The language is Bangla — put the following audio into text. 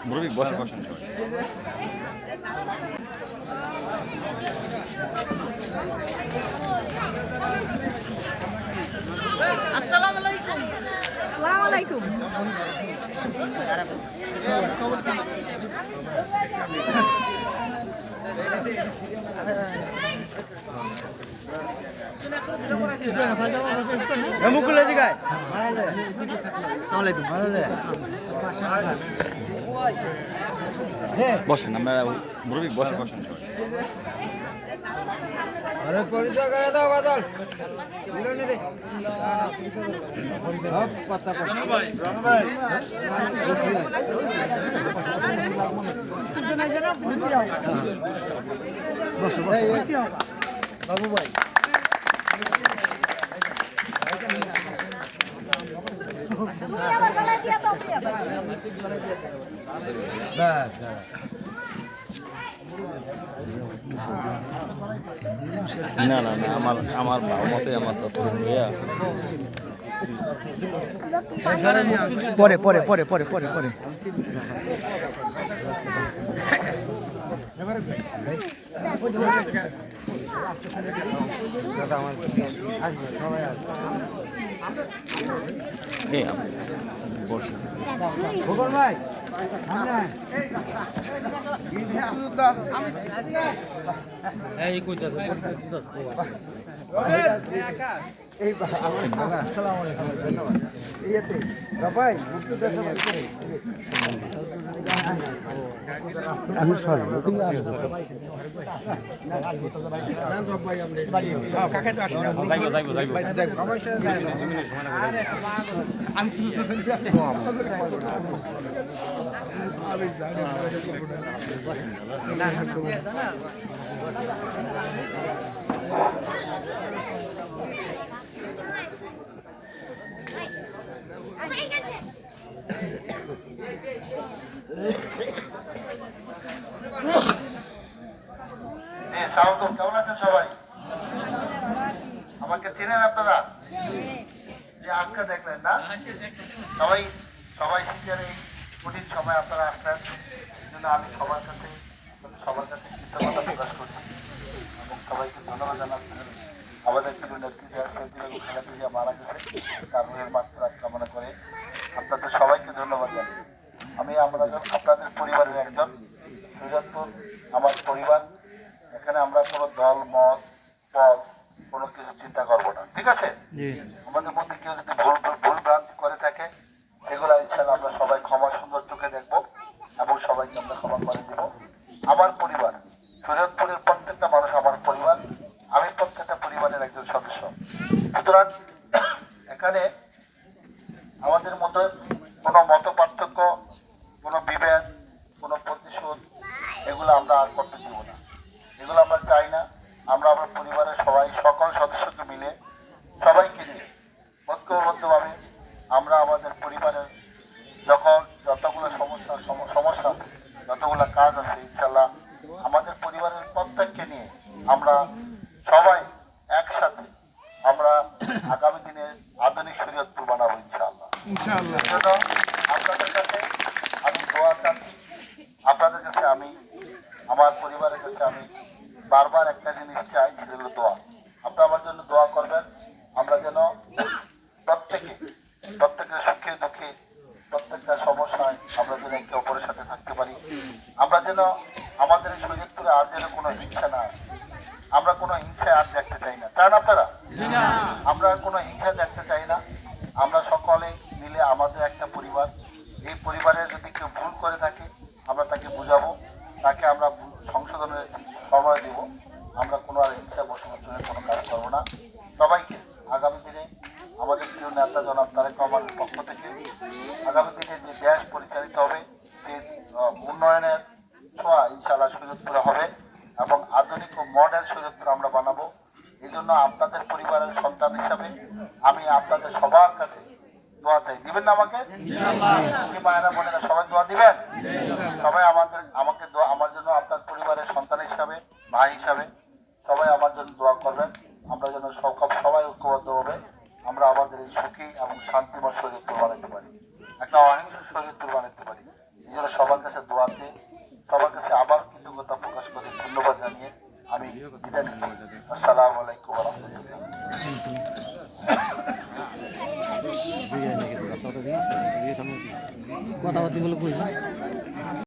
মুরব্বী বসেন। আসসালামু আলাইকুম। আসসালামু আলাইকুম। মুকুলের দিকে বসেন, আমরা মুরব্বী বসেন। পরিচয় করে দাও বাদল। বাবু ভাই না না না, আমার মতে আমার তথ্য পরে পরে পরে পরে পরে পরে ভাই কেমন আছেন সবাই? আমাকে চেনেন আপনারা? যে আজকে দেখলেন না সবাই সবাই শীতের এই কঠিন সময় আপনারা আসলেন, জন্য আমি সবার কাছে কৃতজ্ঞতা প্রকাশ করছি এবং সবাইকে ধন্যবাদ জানাচ্ছি। আমাদের প্রিয় নেত্রী খেলাধুলা মারা গেছে, তার রুহের মাত্রা কামনা করে আপনাদের সবাইকে ধন্যবাদ জানাই। আমি আপনাদের পরিবারের একজন, সুজাতপুর আমার পরিবার। এখানে আমরা কোনো দল মত পদ কোনো কিছু চিন্তা করবো না, ঠিক আছে? আমাদের মধ্যে কেউ যদি ভুল ভ্রান্তি করে থাকে সেগুলো ইনশাআল্লাহ আমরা সবাই ক্ষমা সুন্দর চোখে দেখবো এবং সবাইকে আমরা ক্ষমা করে দেবো। আমার পরিবার শরীয়তপুরের প্রত্যেকটা মানুষ আমার পরিবার, আমি প্রত্যেকটা পরিবারের একজন সদস্য। সুতরাং এখানে আমাদের মধ্যে কোনো মত পার্থক্য, কোনো বিভেদ, কোনো প্রতিশোধ এগুলো আমরা আর করতে দিব না, এগুলো আমরা চাই না। আমরা আমার পরিবারের সবাই সকল সদস্যকে মিলে সবাইকে নিয়ে ঐক্যবদ্ধভাবে আমরা আমাদের পরিবারের যতগুলো সমস্যা যতগুলো কাজ আছে ইনশাল্লাহ আমাদের পরিবারের প্রত্যেককে নিয়ে আমরা সবাই একসাথে আমরা আগামী দিনে আধুনিক শরীয়তপুর বানাবো ইনশাআল্লাহ। আপনাদের কাছে আমি দোয়া চাচ্ছি, আপনাদের কাছে আমি আমার পরিবারের কাছে আমি বারবার একটা জিনিস চাই, সেটা হলো দোয়া। আপনারা আমার জন্য দোয়া করবেন, আমরা যেন প্রত্যেকের সুখে দুঃখে প্রত্যেকটা সমস্যায় আমরা যেন একে অপরের সাথে থাকতে পারি। আমরা যেন আমাদের এই শরীয়তপুরে আর যেন কোনো হিংসা না আসে, আমরা কোনো হিংসায় আর দেখতে চাই না, চান আপনারা? আমরা কোনো হিংসা দেখতে চাই না। আমরা সকলে মিলে আমাদের একটা পরিবার, এই পরিবারের যদি কেউ ভুল করে থাকে আমরা তাকে বুঝাবো, তাকে আমরা সংশোধনের সময় দেব। আমরা কোনো আর হিংসা বসবাস করে কোনো কাজ করবো না। সবাইকে আগামী দিনে আমাদের প্রিয় নেতা জনাব তারেক রহমানের পক্ষ থেকে আগামী দিনে যে দেশ পরিচালিত হবে, যে উন্নয়নের ছোঁয়া ইনশাআল্লাহ শরীয়তপুরে হবে এবং আধুনিক ও মডেল শরীয়তপুর আমরা বানাবো। এই জন্য আপনাদের পরিবারের সন্তান হিসাবে আমি আপনাদের সবার কাছে দোয়া চাই। দিবেন না আমাকে? মায়েরা বোনেরা সবাই দোয়া দিবেন? সবাই আমাকে দোয়া, আমার জন্য আপনার পরিবারের সন্তান হিসাবে, ভাই হিসাবে সবাই আমার জন্য দোয়া করবেন। আমরা যেন সবাই ঐক্যবদ্ধভাবে আমরা আমাদের এই সুখী এবং শান্তিময় শরীয়তপুর বানাতে পারি, একটা অহিংস শরীয়তপুর বানাতে পারি। এই জন্য সবার সবার কাছে দোয়া চেয়ে সবার কাছে আবার কৃতজ্ঞতা প্রকাশ করে ধন্যবাদ জানিয়ে আমি বিদায় নিচ্ছি। আসসালামু আলাইকুম ওয়া রাহমাতুল্লাহ। কথাবার্তা বলে